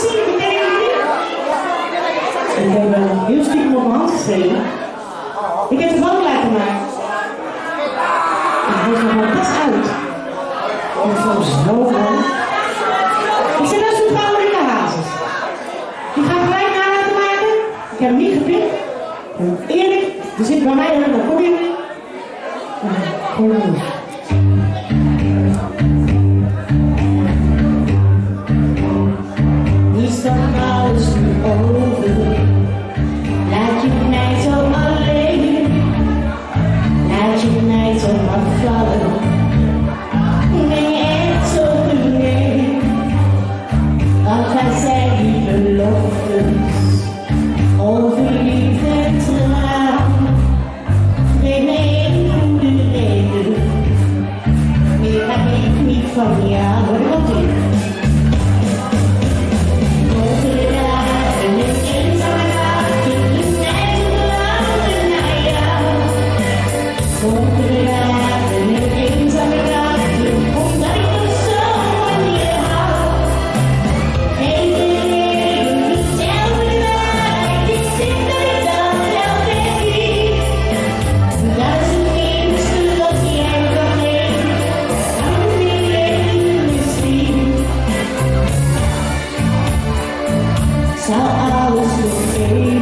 zie je meteen niet. Ik heb een heel stiekem op mijn hand geschreven. Ik heb de foto laten maken. Hij is nog wel best uit. Ik vond het zo mooi. Ik zit als een vrouw in de hazes. Die ga ik gelijk na laten maken. Ik heb hem niet gepikt. Eerlijk, er zit bij mij een kom je. Kom je. Is dat alles nu over? Laat je mij zo alleen. Laat je mij zo maar vallen. Ben je echt zo gemeen? Want wij zijn die beloftes over liefde en trouw. Geef me één goede reden. Meer heb ik niet van jou. Hoor wat in. Zou alles nog even